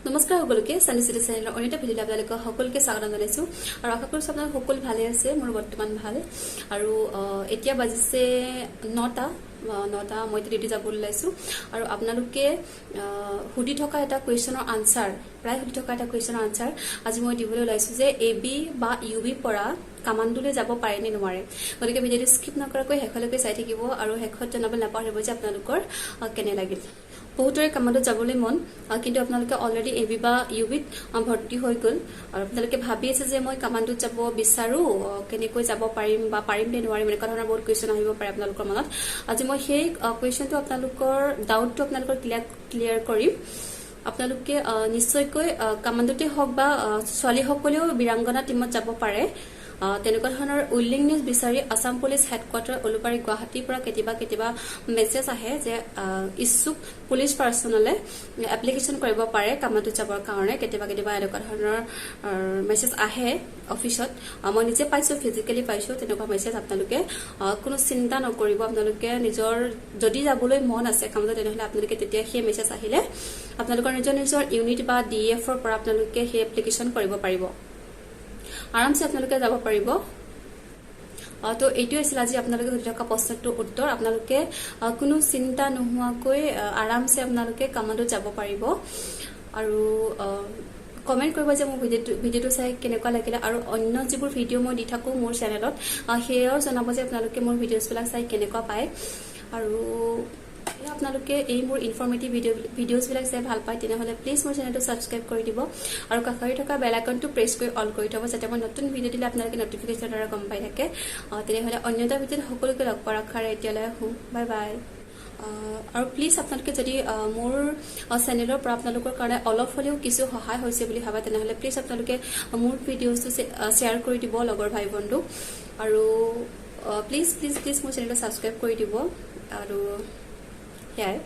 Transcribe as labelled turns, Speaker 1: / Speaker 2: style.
Speaker 1: নমস্কাৰ সকলোকে সানি সিটি চেনেলৰ অনিতা ভিডিঅ'লৈ আপোনালোকক সকলোকে স্বাগতম জনাইছো আৰু আশা কৰিছো আপোনালোক সকলো ভালে আছে মোৰ বৰ্তমান ভাল আৰু এতিয়া বাজিছে 9টা মই ডিউটি যাব ওলাইছো আৰু আপোনালোকে হুডি থকা এটা কোৱেশ্চনৰ আনসাৰ প্ৰায় হুডি থকা এটা কোৱেশ্চনৰ আনসাৰ আজি মই দিবলৈ ওলাইছো যে এবি বা ইউবি পৰা কামাণ্ডুলৈ যাব পাৰে নে নোৱাৰে গতিকে ভিডিঅ'টো স্কিপ নকৰাকৈ শেষলৈকে চাই থাকিব আৰু শেষত জনাবলৈ নাপাহৰিব যে আপোনালোকৰ কেনে লাগিল বহুতৰে কামাণ্ডত যাবলৈ মন কিন্তু আপোনালোকে অলৰেডি এবি বা ইউবিত ভৰ্তি হৈ গল আৰু আপোনালোকে ভাবি আছে যে মই কামাণ্ডত যাব বিচাৰো কেনেকৈ যাব পাৰিম বা পাৰিম নে নোৱাৰিম এনেকুৱা ধৰণৰ বহুত কোৱেশ্চন আহিব পাৰে আপোনালোকৰ মনত আজি মই সেই কোৱেশ্চনটো আপোনালোকৰ ডাউটটো আপোনালোকৰ ক্লিয়াৰ কৰিম আপোনালোকে নিশ্চয়কৈ কামাণ্ডতে হওক বা ছোৱালী সকলেও বিৰাংগনা টিমত যাব পাৰে তেনেকুৱা ধৰণৰ উইলিংনেছ বিচাৰি আসাম পুলিচ হেডকোৱাৰ্টাৰ উলুবাৰী গুৱাহাটীৰ পৰা কেতিয়াবা মেছেজ আহে যে ইচ্ছুক পুলিচ পাৰ্চনলে এপ্লিকেশন কৰিব পাৰে কামাণ্ডত যাবৰ কাৰণে কেতিয়াবা এনেকুৱা ধৰণৰ মেছেজ আহে অফিচত মই নিজে পাইছো ফিজিক্যালি পাইছো তেনেকুৱা মেছেজ আপোনালোকে কোনো চিন্তা নকৰিব আপোনালোকে নিজৰ যদি যাবলৈ মন আছে কামাণ্ডত তেনেহলে আপোনালোকে তেতিয়া সেই মেছেজ আহিলে আপোনালোকৰ নিজৰ ইউনিট বা ডিএফ ৰ পৰা আপোনালোকে সেই এপ্লিকেশন কৰিব পাৰিব আৰামছে আপোনালোকে যাব পাৰিব তো এইটো আছিল আজি আপোনালোকে সুধি থকা প্ৰশ্নটোৰ উত্তৰ আপোনালোকে কোনো চিন্তা নোহোৱাকৈ আৰামছে আপোনালোকে কামাণ্ডত যাব পাৰিব আৰু কমেন্ট কৰিব যে মোৰ ভিডিঅ'টো চাই কেনেকুৱা লাগিলে আৰু অন্য যিবোৰ ভিডিঅ' মই দি থাকো মোৰ চেনেলত হেয়াও জনাব যে আপোনালোকে মোৰ ভিডিঅ'ছবিলাক চাই কেনেকুৱা পায় আৰু আপোনালোকে এই মোৰ ইনফৰমেটিভ ভিডিঅ'ছ বিলাক চাই ভাল পায় তেনেহলে প্লিজ মোৰ চেনেলটো সাবস্ক্ৰাইব কৰি দিব আৰু কাষতে থকা বেল আইকনটো প্ৰেছ কৰি অল কৰি থব যাতে মই নতুন ভিডিঅ' দিলে আপোনালোকে নটিফিকেশন দ্বাৰা গম পাই থাকে তেনেহলে অন্য এটা ভিডিঅ'ত সকলোকে লগ কৰাৰ আশাৰে এতিয়ালৈ বাই বাই আৰু প্লিজ আপোনালোকে যদি মোৰ চেনেলৰ পৰা আপোনালোকৰ কাৰণে অলপ হলেও কিছু সহায় হৈছে বুলি ভাবা তেনেহলে প্লিজ আপোনালোকে মোৰ ভিডিঅ'টো শ্বেয়াৰ কৰি দিব লগৰ ভাই বন্ধু আৰু প্লিজ মোৰ চেনেলটো সাবস্ক্ৰাইব কৰি দিব আৰু yeah